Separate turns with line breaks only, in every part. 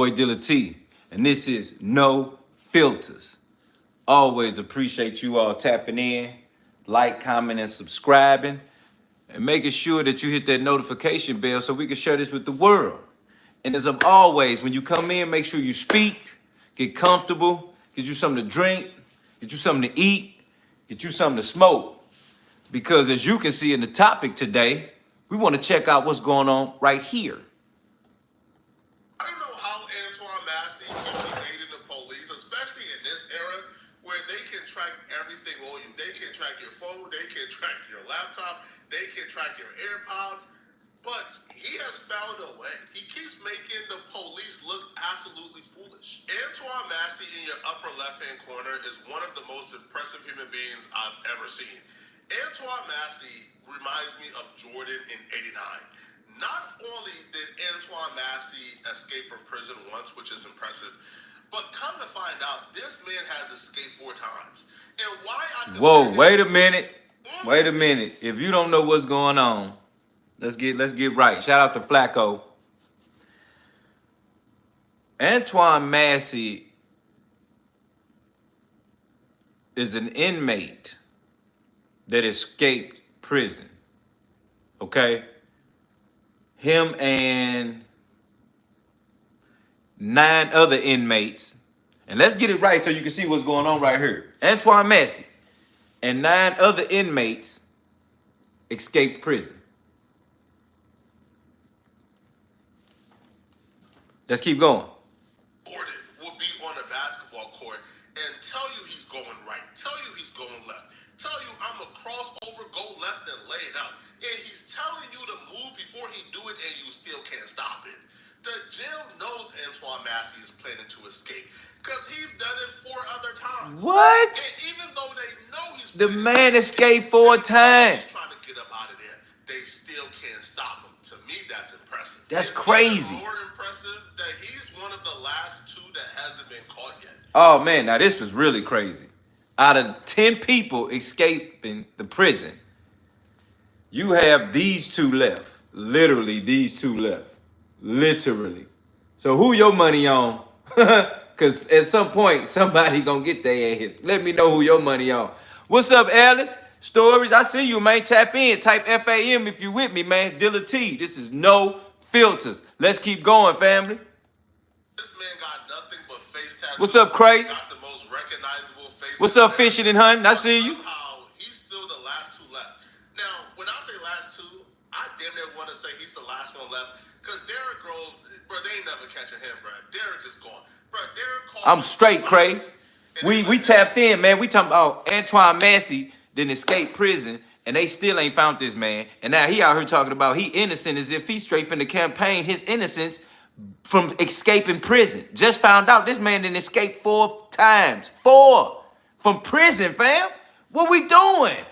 Boy Deala T, and this is No Filters. Always appreciate you all tapping in, like, comment, and subscribing, and making sure that you hit that notification bell so we can share this with the world. And as of always, when you come in, make sure you speak, get comfortable, get you something to drink, get you something to eat, get you something to smoke. Because as you can see in the topic today, we want to check out what's going on right here.
I don't know how Antoine Massey keeps evading the police, especially in this era where they can track everything on you. They can track your phone, they can track your laptop, they can track your AirPods, but he has found a way. He keeps making the police look absolutely foolish. Antoine Massey in your upper left-hand corner is one of the most impressive human beings I've ever seen. Antoine Massey reminds me of Jordan in '89. Not only did Antoine Massey escape from prison once, which is impressive, but come to find out, this man has escaped 4 times. And why I
Whoa, wait a minute. Wait a minute. If you don't know what's going on, let's get right. Shout out to Flacco. Antoine Massey is an inmate that escaped prison. Okay? Him and 9 other inmates. And let's get it right so you can see what's going on right here. Antoine Massey and 9 other inmates escaped prison. Let's keep going.
Jordan will be on a basketball court and tell you he's going right, tell you he's going left, tell you I'm a crossover, go left and lay it out. And he's telling you to move before he do it and you still can't stop it. The jail knows Antoine Massey is planning to escape because he's done it 4 other times.
What?
And even though they know he's
The man escaped 4 times.
He's trying to get up out of there, they still can't stop him. To me, that's impressive.
That's
It's
crazy.
even more impressive that he's one of the last 2 that hasn't been caught yet.
Oh man, now this was really crazy. Out of 10 people escaping the prison, you have these 2 left. Literally, these 2 left. Literally. So who your money on? Because at some point, somebody gonna get their ass. Let me know who your money on. What's up, Alice? Stories, I see you, man. Tap in. Type FAM if you with me, man. Deala T. This is No Filters. Let's keep going, family.
This man got nothing but face tattoos.
What's up, Crazy?
Got the most recognizable face.
What's up, fishing and hunting? I see you.
Somehow, he's still the last 2 left. Now, when I say last 2, I damn near want to say he's the last one left. Because Derrick Rose, bro, they ain't never catching him, bro. Derrick is gone. Bro, Derrick called.
I'm straight, Crazy. We tapped in, man. We talking about Antoine Massey didn't escape prison, and they still ain't found this man. And now he out here talking about he innocent as if he's straight from the campaign his innocence from escaping prison. Just found out this man didn't escape 4 times. 4 from prison, fam. What we doing?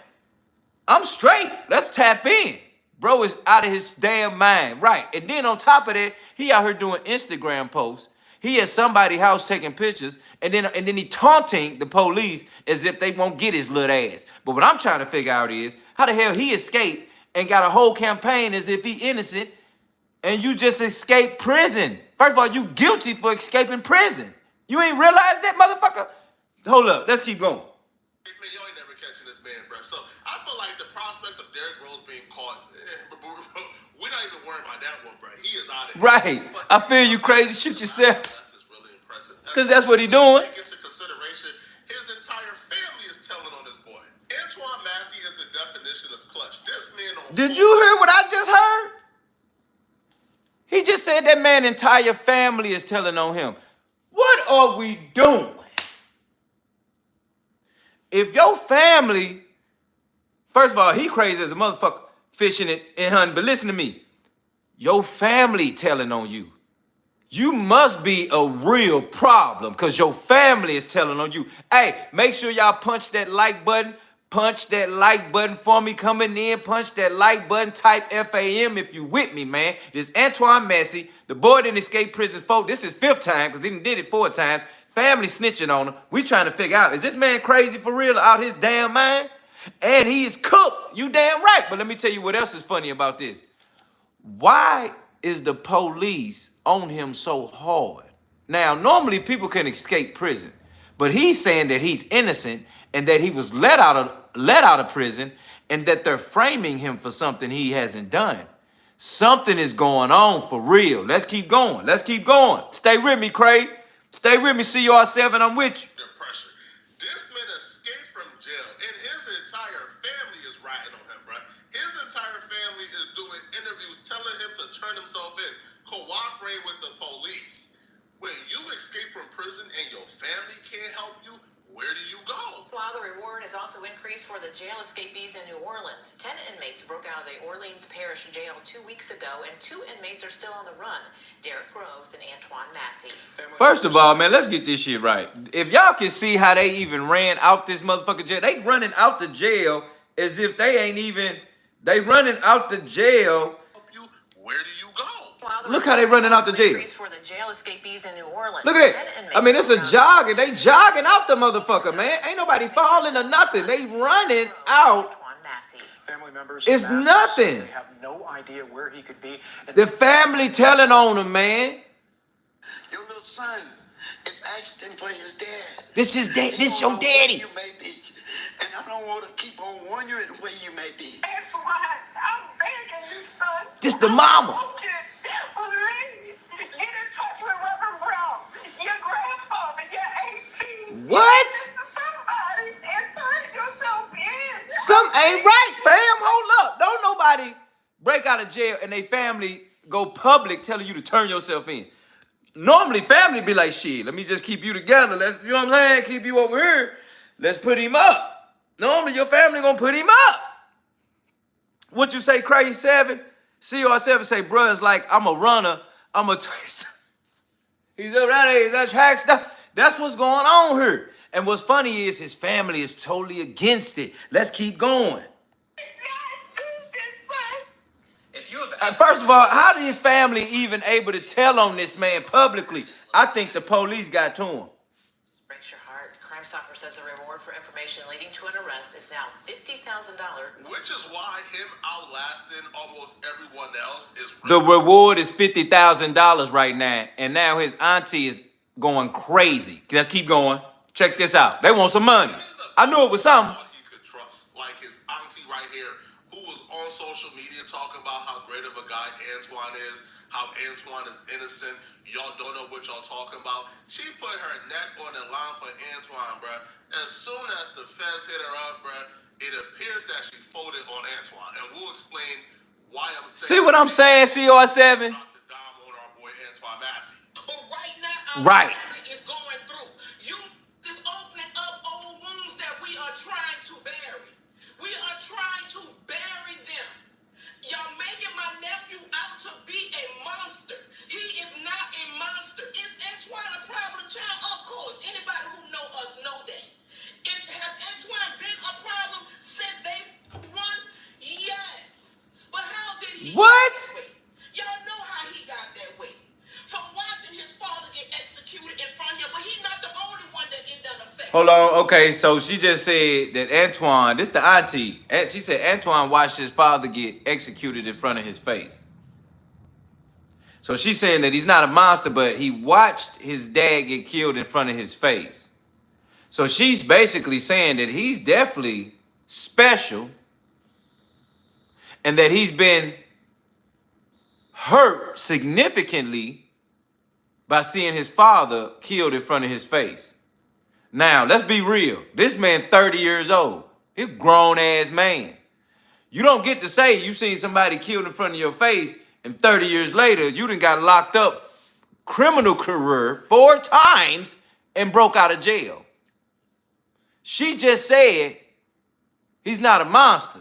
I'm straight. Let's tap in. Bro is out of his damn mind. Right. And then on top of that, he out here doing Instagram posts. He at somebody's house taking pictures, and then he taunting the police as if they won't get his little ass. But what I'm trying to figure out is how the hell he escaped and got a whole campaign as if he innocent, and you just escaped prison. First of all, you guilty for escaping prison. You ain't realized that, motherfucker? Hold up, let's keep going.
Man, you ain't never catching this man, bro. So I feel like the prospects of Derrick Rose being caught, we're not even worried about that one, bro. He is out of here.
Right.
But
I feel you, Crazy. Shoot yourself.
That's really impressive.
Because that's what he doing.
Take into consideration, his entire family is telling on this boy. Antoine Massey is the definition of clutch. This man on
Did you hear what I just heard? He just said that man's entire family is telling on him. What are we doing? If your family, first of all, he crazy as a motherfucker fishing it and hunting, but listen to me. Your family telling on you. You must be a real problem because your family is telling on you. Hey, make sure y'all punch that like button. Punch that like button for me coming in. Punch that like button. Type FAM if you with me, man. This Antoine Massey. The boy didn't escape prison, folks. This is 5th time because he did it 4 times. Family snitching on him. We trying to figure out, is this man crazy for real out his damn mind? And he is cooked. You damn right. But let me tell you what else is funny about this. Why is the police on him so hard? Now, normally people can escape prison, but he's saying that he's innocent and that he was let out of prison and that they're framing him for something he hasn't done. Something is going on for real. Let's keep going. Let's keep going. Stay with me, Craig. Stay with me, CR7. I'm with you.
The pressure. This man escaped from jail, and his entire family is riding on him, bro. His entire family is doing interviews, telling him to turn himself in, cooperate with the police. When you escape from prison and your family can't help you, where do you go?
While the reward has also increased for the jail escapees in New Orleans. 10 inmates broke out of the Orleans Parish Jail 2 weeks ago, and 2 inmates are still on the run. Derek Groves and Antoine Massey.
First of all, man, let's get this shit right. If y'all can see how they even ran out this motherfucking jail, they running out the jail as if they ain't even, they running out the jail.
Where do you go?
Look how they running out the jail.
For the jail escapees in New Orleans.
Look at that. I mean, it's a jogging. They jogging out the motherfucker, man. Ain't nobody falling or nothing. They running out.
Family members,
it's nothing.
They have no idea where he could be.
The family telling on him, man.
Your little son is asking for his dad.
This is this your daddy.
You may be, and I don't want to keep on wondering where you may be.
Antoine, I'm begging you, son.
This the mama.
Please, get in touch with Reverend Brown. Your grandfather, your 18.
What?
Somebody, and turn yourself in.
Some ain't right, fam. Hold up. Don't nobody break out of jail and they family go public telling you to turn yourself in. Normally, family be like, shit, let me just keep you together. Let's, you know what I'm saying? Keep you over here. Let's put him up. Normally, your family gonna put him up. What you say, Crazy 7? CR7 say, bruh, it's like I'm a runner. I'm a he's around here, that track stuff. That's what's going on here. And what's funny is his family is totally against it. Let's keep going. First of all, how did his family even able to tell on this man publicly? I think the police got to him.
Breaks your heart. Crime Stopper says the reward for information leading to an arrest is now $50,000.
Which is why him outlasting almost everyone else is
the reward is $50,000 right now, and now his auntie is going crazy. Let's keep going. Check this out. They want some money. I knew it was something.
He could trust, like his auntie right here, who was on social media talking about how great of a guy Antoine is, how Antoine is innocent. Y'all don't know what y'all talking about. She put her neck on the line for Antoine, bruh. As soon as the feds hit her up, bruh, it appears that she folded on Antoine. And we'll explain why I'm saying.
See what I'm saying, CR7?
Drop the dime on our boy Antoine Massey.
But right now,
right.
Is going through. You just opening up old wounds that we are trying to bury. We are trying to bury them. Y'all making my nephew out to be a monster. He is not a monster. Is Antoine a problem child? Of course. Anybody who know us know that. Has Antoine been a problem since they've won? Yes. But how did he
what?
get that way? Y'all know how he got that way. From watching his father get executed in front of him, but he's not the only one that it done affect.
Hold on. Okay, so she just said that Antoine, this the auntie. She said Antoine watched his father get executed in front of his face. So she's saying that he's not a monster, but he watched his dad get killed in front of his face. So she's basically saying that he's definitely special and that he's been hurt significantly by seeing his father killed in front of his face. Now, let's be real. This man 30 years old. He's a grown-ass man. You don't get to say you seen somebody killed in front of your face and 30 years later, you done got locked up, criminal career 4 times and broke out of jail. She just said he's not a monster,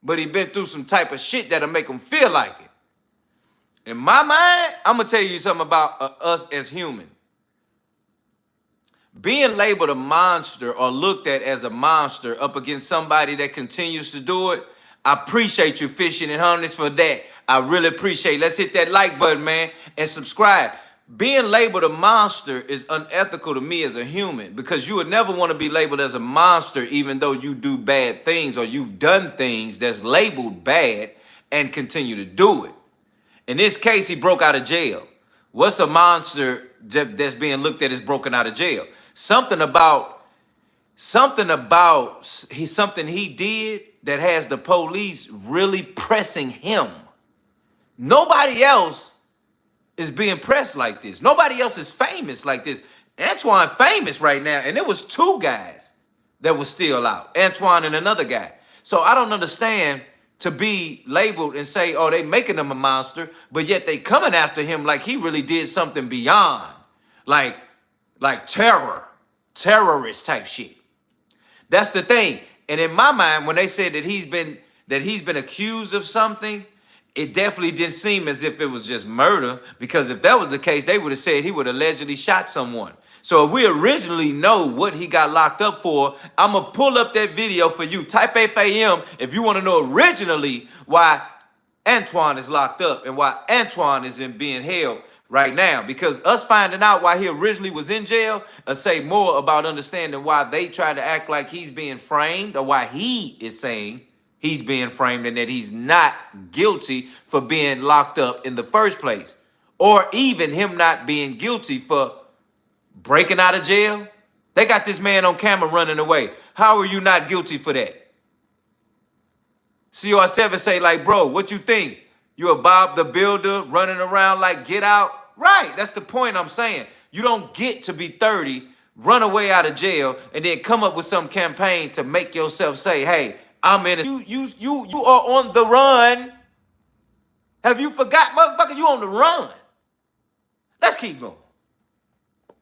but he been through some type of shit that'll make him feel like it. In my mind, I'm going to tell you something about us as humans. Being labeled a monster or looked at as a monster up against somebody that continues to do it, I appreciate you, Fishing and Honeys, for that. I really appreciate it. Let's hit that like button, man, and subscribe. Being labeled a monster is unethical to me as a human because you would never want to be labeled as a monster even though you do bad things or you've done things that's labeled bad and continue to do it. In this case, he broke out of jail. What's a monster that's being looked at as broken out of jail. Something about something he did that has the police really pressing him. Nobody else is being pressed like this. Nobody else is famous like this. Antoine famous right now, and there was two guys that was still out. Antoine and another guy. So I don't understand to be labeled and say, oh, they making him a monster, but yet they coming after him like he really did something beyond, like terrorist type shit. That's the thing. And in my mind, when they said that he's been accused of something, it definitely didn't seem as if it was just murder, because if that was the case, they would have said he would allegedly shot someone. So if we originally know what he got locked up for, I'm going to pull up that video for you. Type FAM if you want to know originally why Antoine is locked up and why Antoine is being held right now. Because us finding out why he originally was in jail say more about understanding why they try to act like he's being framed, or why he is saying he's being framed and that he's not guilty for being locked up in the first place. Or even him not being guilty for breaking out of jail. They got this man on camera running away. How are you not guilty for that? CR7 say like, bro, what you think? You a Bob the Builder running around like Get Out? Right, that's the point I'm saying. You don't get to be 30, run away out of jail, and then come up with some campaign to make yourself say, hey, I'm in it. You are on the run. Have you forgot, motherfucker? You on the run. Let's keep going.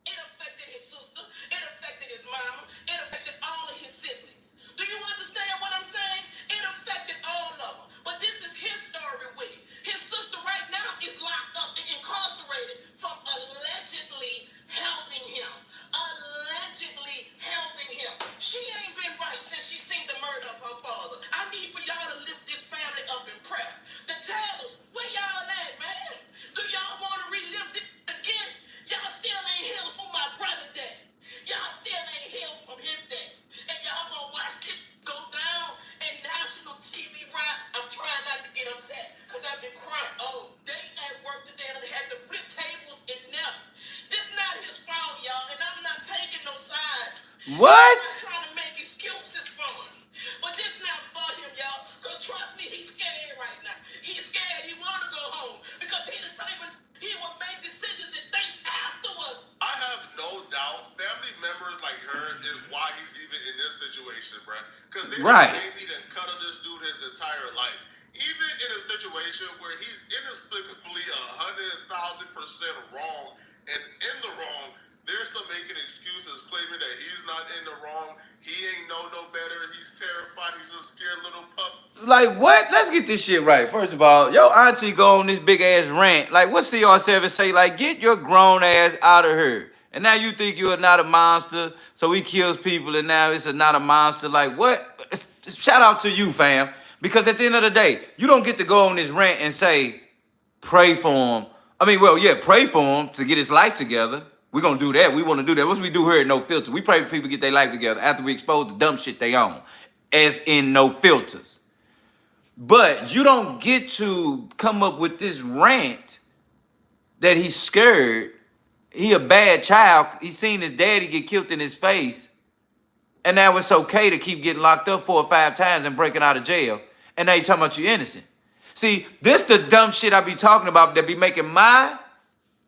It affected his sister. It affected his mama. It affected all of his siblings. Do you understand what I'm saying? It affected all of them. But this is his story with it. His sister right now is locked up and incarcerated from allegedly helping him. Allegedly helping him. She ain't been right since she seen the murder of her father. I need for y'all to lift this family up in prayer. To tell us where y'all at, man. Do y'all want to relive this again? Y'all still ain't healed from my brother dead. Y'all still ain't healed from his death. And y'all gonna watch this go down in national TV, Brian. I'm trying not to get upset because I've been crying all day at work today and I had to flip tables and nothing. This not his fault, y'all, and I'm not taking no sides.
What?
I'm trying to make excuses for him. But this not for him, y'all, because trust me, he's scared right now. He's scared. He want to go home because he the type of, he will make decisions and think afterwards.
I have no doubt family members like her is why he's even in this situation, bruh. Because they
Right.
babied and cuddled this dude his entire life. Even in a situation where he's inexplicably 100,000% wrong and in the wrong, they're still making excuses, claiming that he's not in the wrong. He ain't know no better. He's terrified. He's a scared little pup.
Like, what? Let's get this shit right. First of all, yo auntie go on this big ass rant. Like, what CR7 say? Like, get your grown ass out of here. And now you think you're not a monster, so he kills people, and now it's not a monster. Like, what? Shout out to you, fam. Because at the end of the day, you don't get to go on this rant and say, pray for him. I mean, well, yeah, pray for him to get his life together. We're going to do that. We want to do that. What's we do here at No Filter? We pray for people to get their life together after we expose the dumb shit they own, as in No Filters. But you don't get to come up with this rant that he's scared. He a bad child. He seen his daddy get killed in his face. And now it's okay to keep getting locked up 4 or 5 times and breaking out of jail. And now you're talking about you innocent. See, this the dumb shit I be talking about that be making my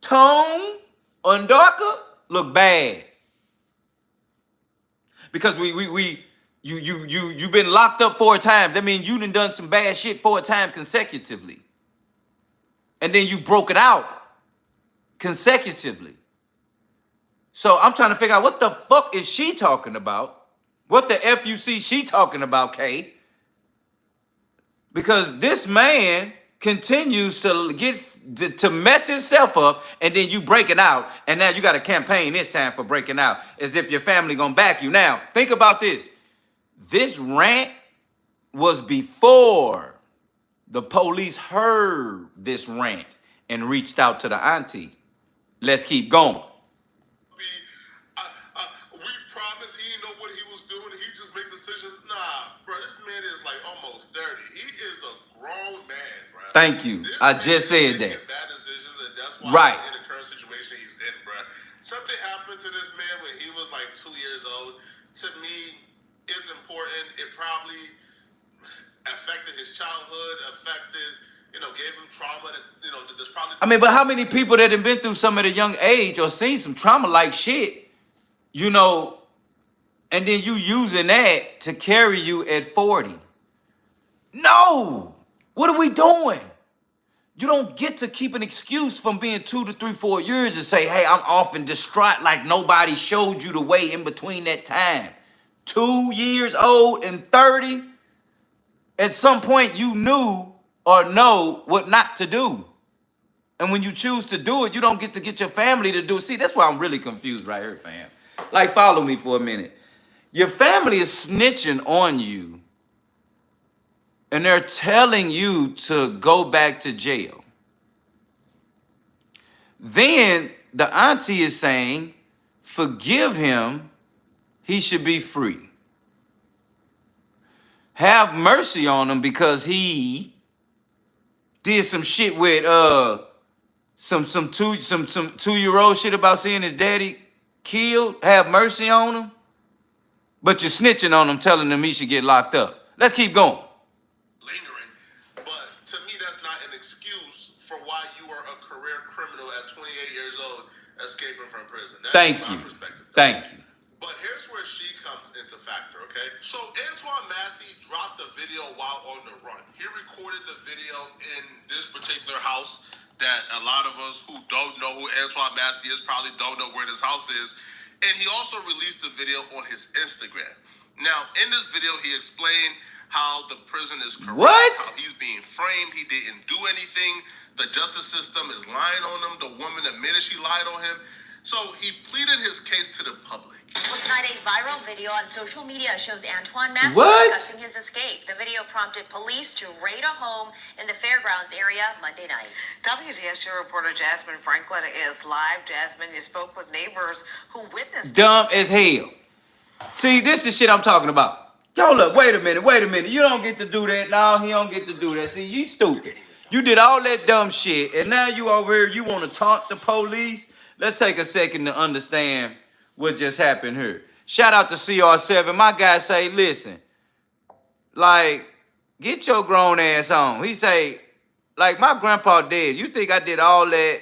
tone on darker look bad. Because you've been locked up 4 times. That means you done some bad shit 4 times consecutively. And then you broke it out consecutively. So I'm trying to figure out what the fuck is she talking about? What the FUC she talking about, Kay? Because this man continues to mess himself up, and then you break it out, and now you got a campaign this time for breaking out, as if your family gonna back you. Now, think about this. This rant was before the police heard this rant and reached out to the auntie. Let's keep going.
We promise he didn't know what he was doing. He just make decisions. Nah, bro, this man is like almost 30. He is a grown man, bro.
Thank you.
This
I
man
just
is
said
making
that.
bad decisions, and that's why
Right.
he's in the current situation he's in, bro. Something happened to this man when he was like 2 years old. To me, it's important. It probably affected his childhood, gave him trauma. There's probably.
I mean, but how many people that have been through some at a young age or seen some trauma like shit, and then you using that to carry you at 40? No! What are we doing? You don't get to keep an excuse from being 2 to 3, 4 years and say, hey, I'm off and distraught like nobody showed you the way in between that time. 2 years old and 30, at some point you knew or know what not to do. And when you choose to do it, you don't get to get your family to do it. See, that's why I'm really confused right here, fam. Like, follow me for a minute. Your family is snitching on you, and they're telling you to go back to jail. Then the auntie is saying, forgive him, he should be free. Have mercy on him because he did some shit with some 2-year-old shit about seeing his daddy killed. Have mercy on him. But you're snitching on him, telling him he should get locked up. Let's keep going.
Lingering, but to me, that's not an excuse for why you are a career criminal at 28 years old escaping from prison. That's
Thank
my
you.
perspective.
Thank you.
But here's where she comes into factor, okay? So Antoine Massey dropped the video while on the run. He recorded the video in this particular house that a lot of us who don't know who Antoine Massey is probably don't know where this house is. And he also released the video on his Instagram. Now, in this video, he explained how the prison is corrupt.
What?
How he's being framed. He didn't do anything. The justice system is lying on him. The woman admitted she lied on him. So he pleaded his case to the public.
Well, tonight, a viral video on social media shows Antoine Massey
What?
discussing his escape. The video prompted police to raid a home in the fairgrounds area Monday night.
WTSU reporter Jasmine Franklin is live. Jasmine, you spoke with neighbors who witnessed
Dumb as hell. See, this is shit I'm talking about. Yo, look, wait a minute. You don't get to do that. No, he don't get to do that. See, you stupid. You did all that dumb shit, and now you over here, you want to taunt the police? Let's take a second to understand what just happened here. Shout out to CR7. My guy say, listen, like, get your grown ass on. He say, like, my grandpa dead. You think I did all that?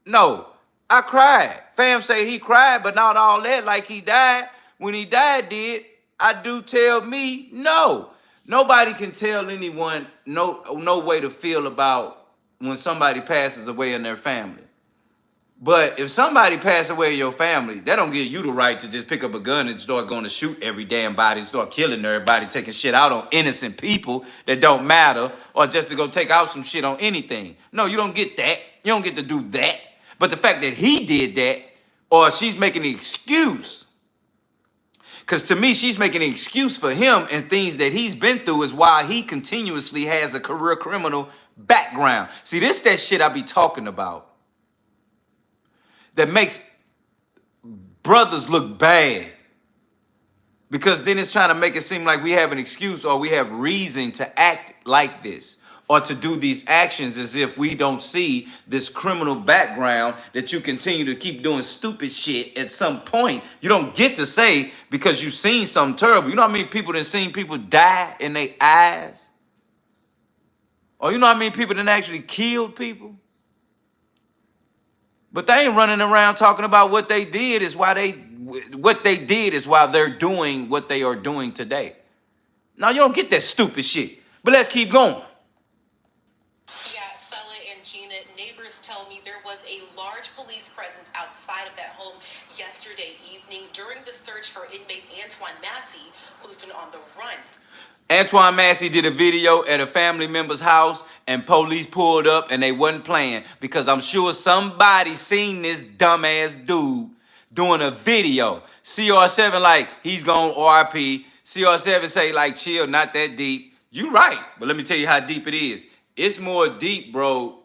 No, I cried. Fam say he cried, but not all that like he died. When he died, did I do tell me? No. Nobody can tell anyone no way to feel about when somebody passes away in their family. But if somebody passes away in your family, that don't give you the right to just pick up a gun and start going to shoot every damn body, start killing everybody, taking shit out on innocent people that don't matter, or just to go take out some shit on anything. No, you don't get that. You don't get to do that. But the fact that he did that, or she's making an excuse, because to me, she's making an excuse for him and things that he's been through is why he continuously has a career criminal background. See, this that shit I be talking about that makes brothers look bad. Because then it's trying to make it seem like we have an excuse or we have reason to act like this or to do these actions as if we don't see this criminal background that you continue to keep doing stupid shit at some point. You don't get to say because you've seen something terrible. You know how many people that seen people die in their eyes? Or you know how many people that actually killed people? But they ain't running around talking about what they did is why they're doing what they are doing today. Now you don't get that stupid shit. But let's keep going.
Yeah, Sella and Gina, neighbors tell me there was a large police presence outside of that home yesterday evening during the search for inmate Antoine Massey, who's been on the run.
Antoine Massey did a video at a family member's house and police pulled up and they wasn't playing because I'm sure somebody seen this dumbass dude doing a video. CR7 like, he's going RP. CR7 say like, chill, not that deep. You right, but let me tell you how deep it is. It's more deep, bro.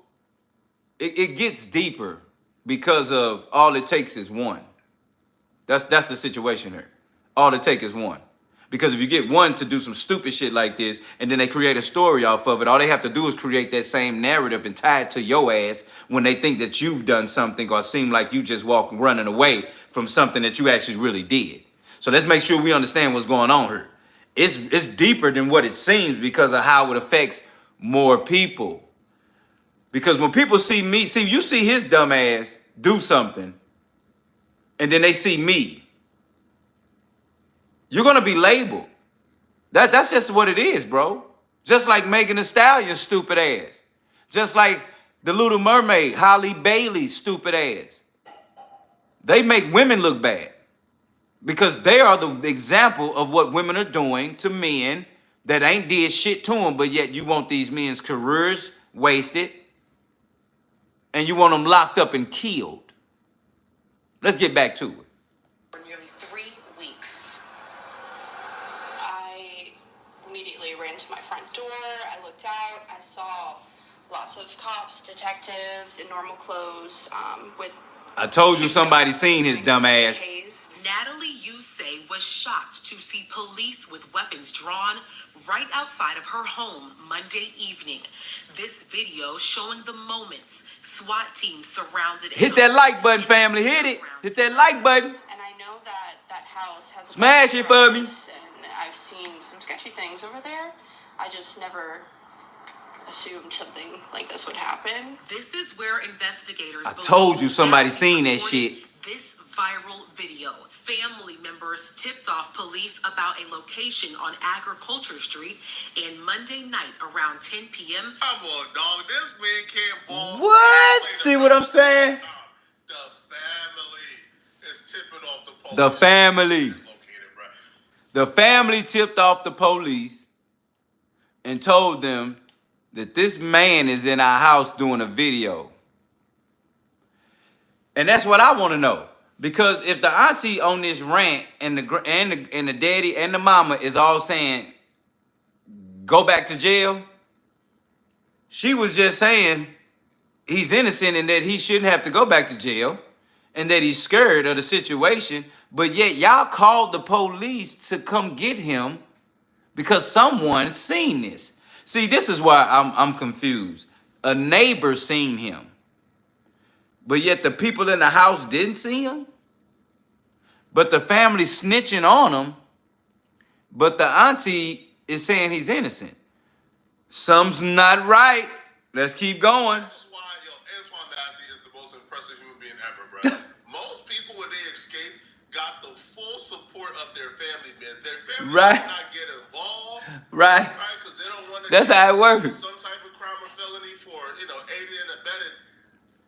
It gets deeper because of all it takes is one. That's the situation here. All it takes is one. Because if you get one to do some stupid shit like this, and then they create a story off of it, all they have to do is create that same narrative and tie it to your ass when they think that you've done something or seem like you just running away from something that you actually really did. So let's make sure we understand what's going on here. It's deeper than what it seems because of how it affects more people. Because when people see me, you see his dumb ass do something, and then they see me, you're gonna be labeled. That's just what it is, bro. Just like Megan Thee Stallion's stupid ass. Just like the Little Mermaid, Halle Bailey's stupid ass. They make women look bad because they are the example of what women are doing to men that ain't did shit to them, but yet you want these men's careers wasted and you want them locked up and killed. Let's get back to it.
For nearly 3 weeks. I immediately ran to my front door. I looked out. I saw lots of cops, detectives in normal clothes
I told you somebody seen his dumb ass.
Natalie Yusey was shocked to see police with weapons drawn right outside of her home Monday evening. This video showing the moments SWAT team surrounded.
Hit that like button, family. Hit it. Hit that like button.
And I know that house has
Smash it for me.
And I've seen some sketchy things over there. I just never assumed something like this would happen. This is where investigators.
I told you somebody seen that shit.
This viral video. Family members tipped off police about a location on Agriculture Street, and Monday night around 10 p.m.
Come on, dog. This man can't ball.
What? See what I'm saying?
The family is tipping off the police.
The family.
It's located, bro.
The family tipped off the police and told them that this man is in our house doing a video. And that's what I want to know. Because if the auntie on this rant and the daddy and the mama is all saying, go back to jail, she was just saying he's innocent and that he shouldn't have to go back to jail and that he's scared of the situation. But yet y'all called the police to come get him because someone seen this. See, this is why I'm confused. A neighbor seen him. But yet the people in the house didn't see him. But the family snitching on him. But the auntie is saying he's innocent. Something's not right. Let's keep going.
This is why, Antoine Massey is the most impressive human being ever, bro. Most people, when they escape, got the full support of their family, man. Their family
Right.
does not get involved.
Right.
Because they don't want to.
That's how it works.
Some type of crime or felony for, aiding and abetting.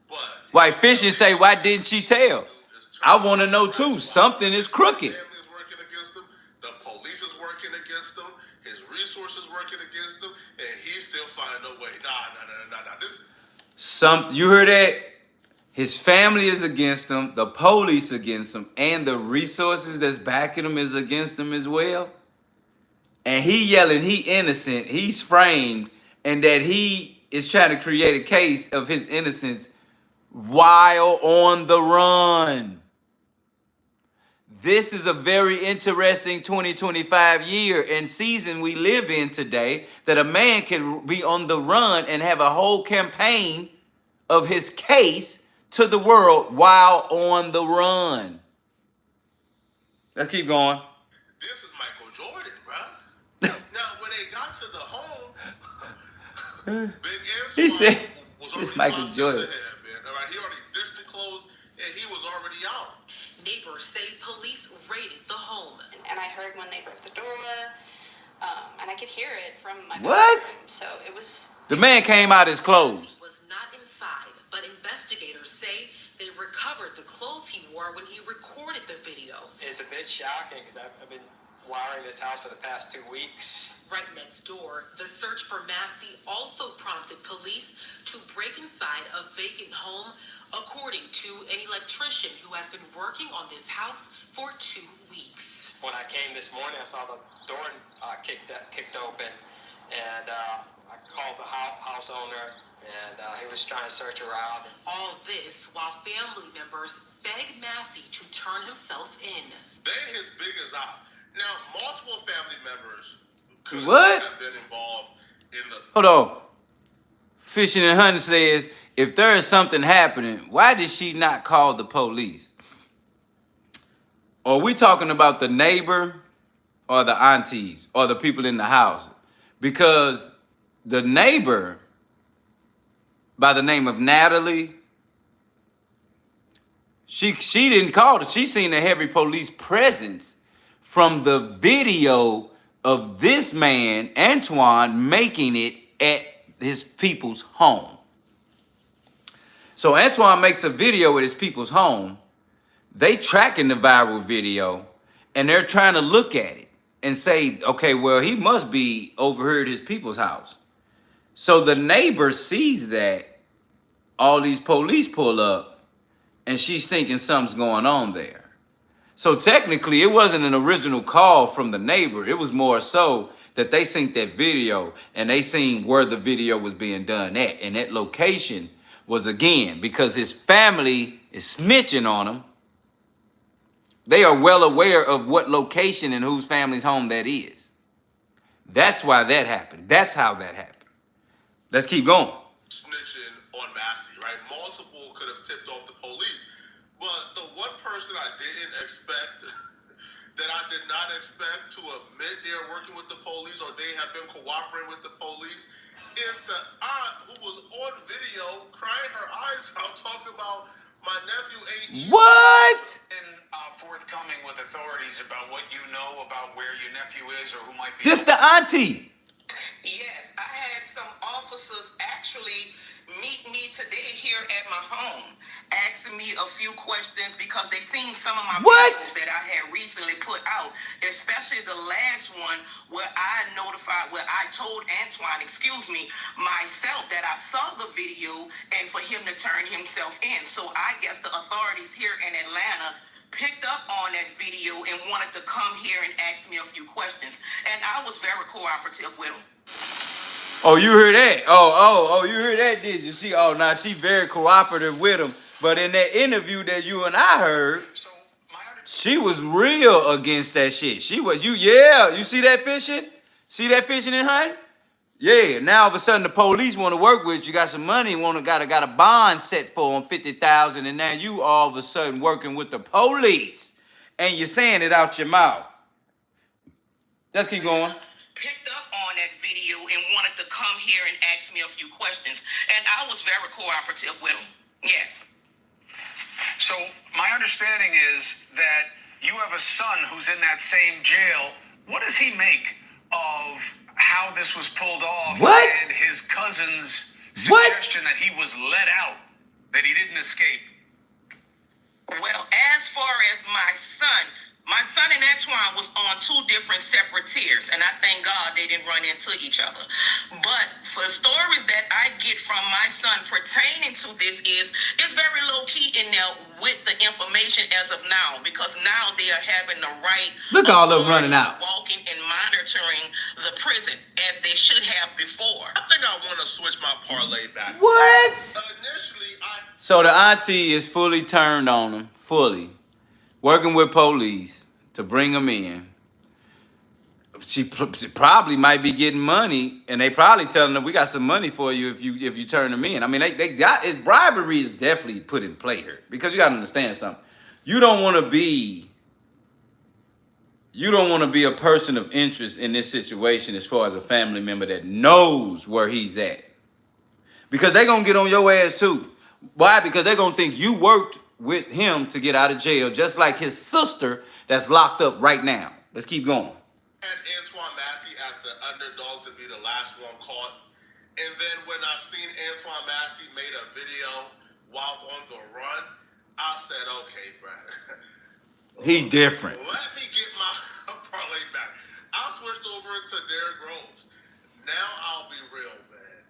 But
White Fishing say, why didn't she tell? I want to know too. Something is crooked.
His family is working against him. The police is working against him. His resources working against him, and he's still finding a way. Nah.
You heard that? His family is against him. The police against him, and the resources that's backing him is against him as well. And he yelling, he innocent. He's framed, and that he is trying to create a case of his innocence while on the run. This is a very interesting 2025 year and season we live in today, that a man can be on the run and have a whole campaign of his case to the world while on the run. Let's keep going.
This is Michael Jordan, bro. Now, when they got to the home, Big Antoine
He said,
was
it's
already
Michael
5 steps
Jordan.
ahead, man. All right, he already dished the clothes, and he was already out.
Neighbors say police raided the home. And I heard when they broke the door, and I could hear it from my
What?
bedroom. So it was...
The man came out his clothes.
Was not inside, but investigators say they recovered the clothes he wore when he recorded the video.
It's a bit shocking because I've been wiring this house for the past 2 weeks.
Right next door, the search for Massey also prompted police to break inside a vacant home, according to an electrician who has been working on this house for 2 weeks.
When I came this morning, I saw the door kicked open, and I called the house owner, and he was trying to search around.
All this while family members begged Massey to turn himself in.
They his biggest out. Now, multiple family members could
What?
have been involved in the.
Hold on. Fishing and Hunting says, if there is something happening, why did she not call the police? Are we talking about the neighbor or the aunties or the people in the house? Because the neighbor by the name of Natalie, she didn't call it. She seen a heavy police presence from the video of this man, Antoine, making it at his people's home. So Antoine makes a video at his people's home. They tracking the viral video and they're trying to look at it and say, okay, well, he must be over here at his people's house. So the neighbor sees that all these police pull up and she's thinking something's going on there. So technically it wasn't an original call from the neighbor. It was more so that they seen that video and they seen where the video was being done at. And that location was, again, because his family is snitching on him. They are well aware of what location and whose family's home that is. That's why that happened. That's how that happened. Let's keep going.
Snitching on Massey, right? Multiple could have tipped off the police. But the one person I didn't expect, that I did not expect to admit they're working with the police or they have been cooperating with the police, is the aunt who was on video crying her eyes out talking about my nephew ain't.
What?
Been forthcoming with authorities about what you know about where your nephew is or who might be.
This the auntie.
Yes, I had some officers actually meet me today here at my home, asking me a few questions because they seen some of my videos that I had recently put out, especially the last one where I told Antoine, myself, that I saw the video and for him to turn himself in. So I guess the authorities here in Atlanta picked up on that video and wanted to come here and ask me a few questions. And I was very cooperative with them.
Oh, you heard that? Oh, you heard that, did you? She very cooperative with him. But in that interview that you and I heard, she was real against that shit. You see that fishing? See that fishing and hunting? Yeah, now all of a sudden the police want to work with you, got some money, got a bond set for them, $50,000, and now you all of a sudden working with the police, and you're saying it out your mouth. Let's keep going.
Picked up on that video and wanted to come here and ask me a few questions, and I was very cooperative with them. Yes.
So my understanding is that you have a son who's in that same jail. What does he make of how this was pulled off?
What?
And his cousin's suggestion that he was let out, that he didn't escape?
Well, as far as my son and Antoine was on two different separate tiers, and I thank God they didn't run into each other. But for stories that I get from my son pertaining to this it's very low key in there with the information as of now, because now they are having the right.
Look, all of them running out,
walking and monitoring the prison as they should have before.
I think I want to switch my parlay back.
What?
Initially,
So the auntie is fully turned on him, fully working with police to bring him in. She probably might be getting money, and they probably telling her, we got some money for you if you turn him in. I mean, they got it. Bribery is definitely put in play here, because you got to understand something. You don't want to be a person of interest in this situation as far as a family member that knows where he's at, because they're going to get on your ass too. Why? Because they're going to think you worked with him to get out of jail, just like his sister that's locked up right now. Let's keep going.
had Antoine Massey as the underdog to be the last one caught. And then when I seen Antoine Massey made a video while on the run, I said, okay, bro.
He different.
Let me get my parlay back. I switched over to Derrick Rose. Now I'll be real, man.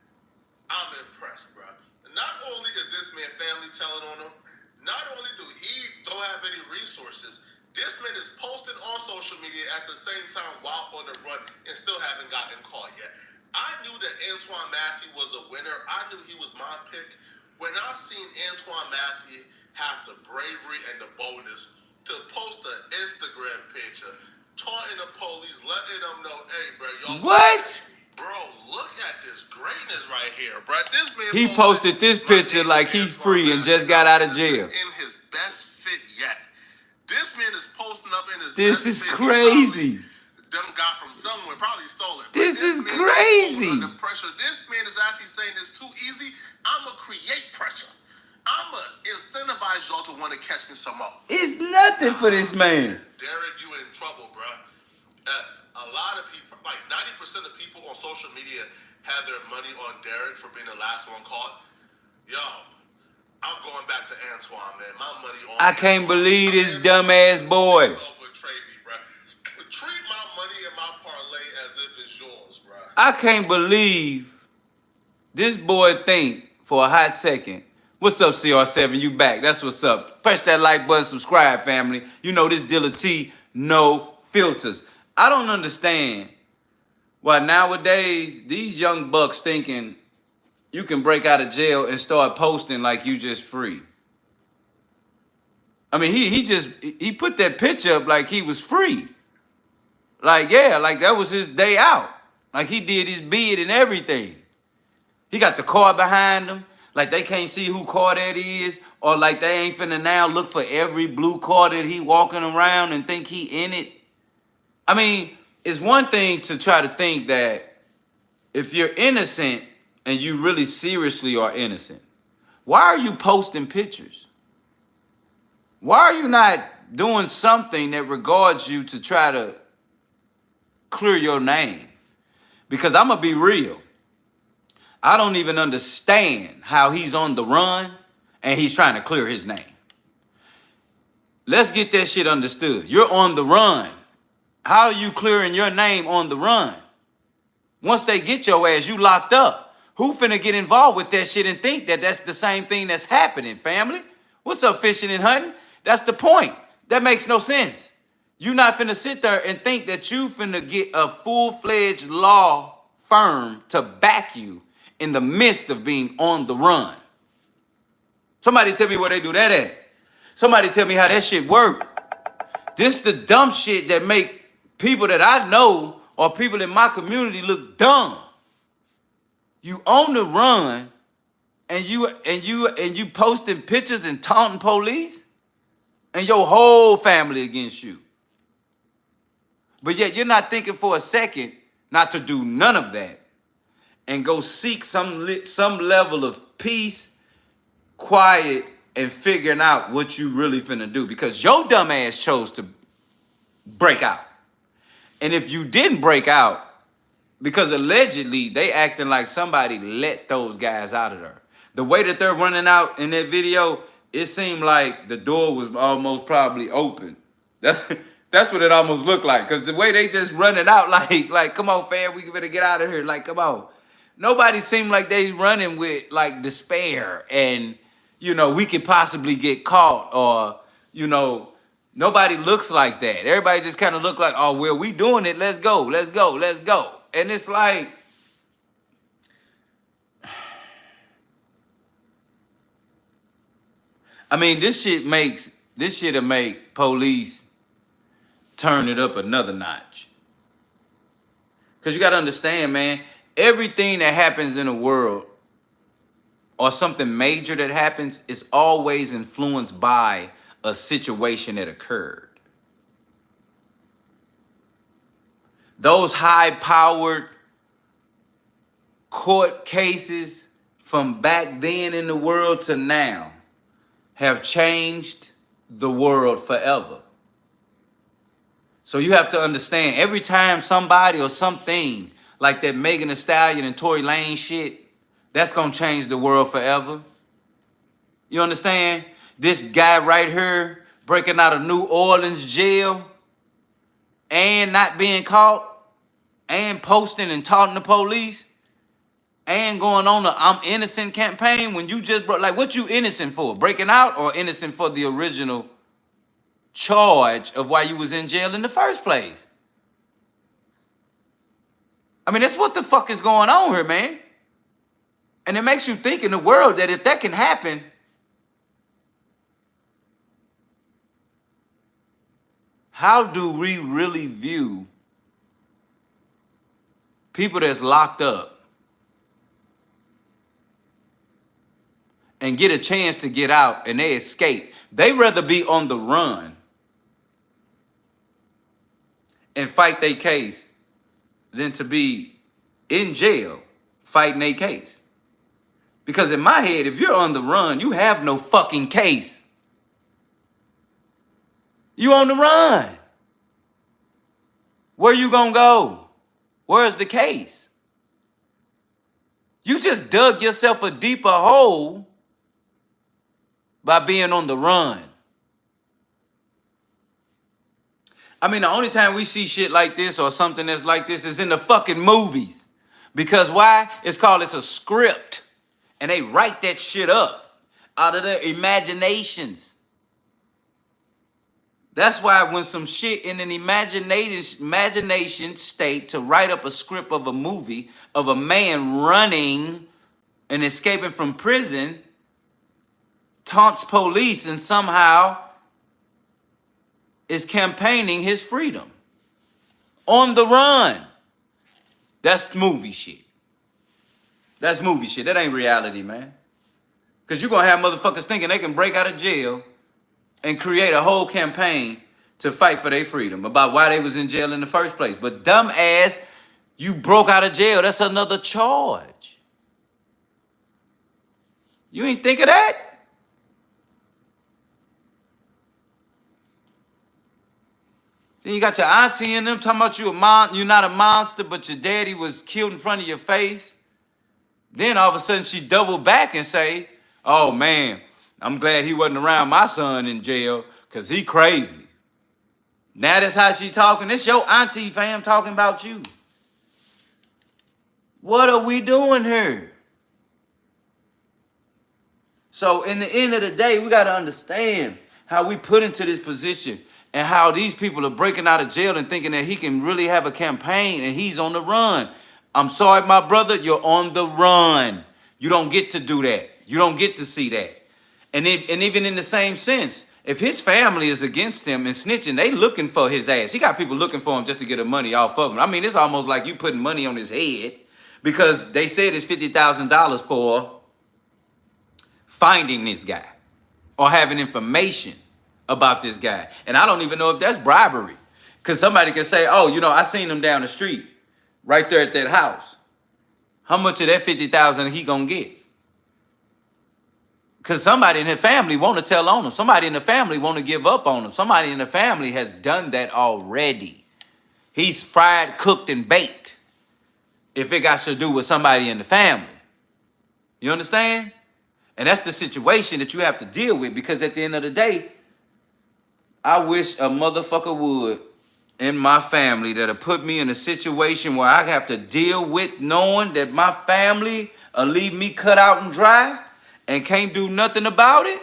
I'm impressed, bro. Not only is this man family telling on him, not only do he don't have any resources, this man is posting on social media at the same time while on the run and still haven't gotten caught yet. I knew that Antoine Massey was a winner. I knew he was my pick. When I seen Antoine Massey have the bravery and the boldness to post an Instagram picture taunting the police, letting them know, hey, bro, y'all.
What?
Bro, look at this greatness right here, bro. This man
He posted this picture like he's free and just got out of jail.
In his best fit yet. This man is posting up in his
This
best
is
fit.
crazy.
Them got from somewhere, probably stole it.
This is
man
crazy.
Under pressure. This man is actually saying it's too easy. I'ma create pressure. I'ma incentivize y'all to want to catch me some more.
It's nothing for this man.
Derek, you in trouble, bro. A lot of people, like 90% of people on social media have their money on Derek for being the last one caught. Yo, I'm going back to Antoine, man. My money on
I can't believe this dumbass boy.
Treat my money and my parlay as if it's yours, bro.
I can't believe this boy think for a hot second. What's up, CR7? You back. That's what's up. Press that like button, subscribe, family. You know this Deala T, no filters. I don't understand why nowadays these young bucks thinking you can break out of jail and start posting like you just free. I mean, he put that picture up like he was free. Like, yeah, like that was his day out. Like he did his bid and everything. He got the car behind him. Like they can't see who car that is. Or like they ain't finna now look for every blue car that he walking around and think he in it. I mean, it's one thing to try to think that if you're innocent and you really seriously are innocent, why are you posting pictures? Why are you not doing something that regards you to try to clear your name? Because I'm gonna be real. I don't even understand how he's on the run and he's trying to clear his name. Let's get that shit understood. You're on the run. How are you clearing your name on the run? Once they get your ass, you locked up. Who finna get involved with that shit and think that that's the same thing that's happening, family? What's up, fishing and hunting? That's the point. That makes no sense. You not finna sit there and think that you finna get a full-fledged law firm to back you in the midst of being on the run. Somebody tell me where they do that at. Somebody tell me how that shit work. This the dumb shit that make people that I know or people in my community look dumb. You on the run and you posting pictures and taunting police and your whole family against you. But yet you're not thinking for a second not to do none of that and go seek some level of peace, quiet, and figuring out what you really finna do, because your dumb ass chose to break out. And if you didn't break out, because allegedly they acting like somebody let those guys out of there. The way that they're running out in that video, it seemed like the door was almost probably open. That's what it almost looked like. Because the way they just running out, like, come on, fam, we better get out of here. Like, come on. Nobody seemed like they running with, like, despair and, you know, we could possibly get caught, or, you know, nobody looks like that. Everybody just kind of look like, oh, well, we doing it. Let's go, let's go, let's go. And it's like, I mean, this shit'll make police turn it up another notch. Because you got to understand, man, everything that happens in the world or something major that happens is always influenced by a situation that occurred. Those high-powered court cases from back then in the world to now have changed the world forever. So you have to understand, every time somebody or something like that Megan Thee Stallion and Tory Lanez shit, that's gonna change the world forever. You understand? This guy right here breaking out of New Orleans jail and not being caught and posting and taunting the police and going on a I'm innocent campaign when you just like, what you innocent for? Breaking out, or innocent for the original charge of why you was in jail in the first place? I mean, that's what the fuck is going on here, man. And it makes you think in the world that if that can happen, how do we really view people that's locked up and get a chance to get out and they escape? They rather be on the run and fight their case than to be in jail fighting their case. Because in my head, if you're on the run, you have no fucking case. You on the run. Where you gonna go? Where's the case? You just dug yourself a deeper hole by being on the run. I mean, the only time we see shit like this or something that's like this is in the fucking movies. Because why? It's a script. And they write that shit up out of their imaginations. That's why when some shit in an imagination state to write up a script of a movie of a man running and escaping from prison, taunts police and somehow is campaigning his freedom. On the run. That's movie shit. That's movie shit. That ain't reality, man. Because you're going to have motherfuckers thinking they can break out of jail and create a whole campaign to fight for their freedom about why they was in jail in the first place. But dumb ass, you broke out of jail. That's another charge. You ain't think of that? Then you got your auntie and them talking about you're not a monster, but your daddy was killed in front of your face. Then all of a sudden she double back and say, oh man, I'm glad he wasn't around my son in jail because he crazy. Now that's how she talking. It's your auntie, fam, talking about you. What are we doing here? So in the end of the day, we got to understand how we put into this position and how these people are breaking out of jail and thinking that he can really have a campaign and he's on the run. I'm sorry, my brother, you're on the run. You don't get to do that. You don't get to see that. And even in the same sense, if his family is against him and snitching, they looking for his ass. He got people looking for him just to get the money off of him. I mean, it's almost like you putting money on his head because they said it's $50,000 for finding this guy or having information about this guy. And I don't even know if that's bribery because somebody can say, oh, I seen him down the street. Right there at that house. How much of that $50,000 he gonna get? Because somebody in his family want to tell on him. Somebody in the family want to give up on him. Somebody in the family has done that already. He's fried, cooked, and baked. If it got to do with somebody in the family. You understand? And that's the situation that you have to deal with. Because at the end of the day, I wish a motherfucker would in my family that'll put me in a situation where I have to deal with knowing that my family will leave me cut out and dry and can't do nothing about it.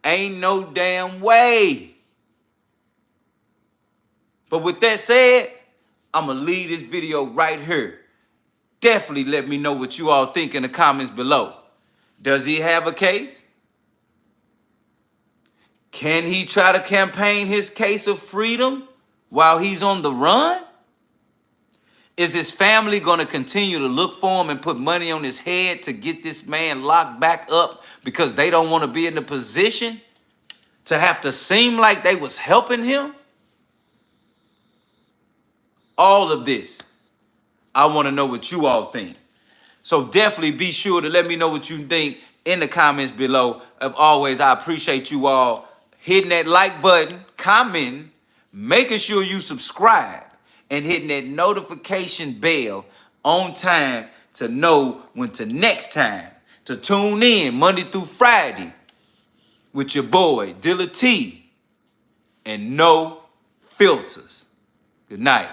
Ain't no damn way. But with that said, I'm going to leave this video right here. Definitely let me know what you all think in the comments below. Does he have a case? Can he try to campaign his case of freedom while he's on the run? Is his family going to continue to look for him and put money on his head to get this man locked back up because they don't want to be in the position to have to seem like they was helping him? All of this, I want to know what you all think. So definitely be sure to let me know what you think in the comments below. As always, I appreciate you all hitting that like button, commenting, making sure you subscribe, and hitting that notification bell on time to know when to next time to tune in Monday through Friday with your boy Deala T and No Filters. Good night.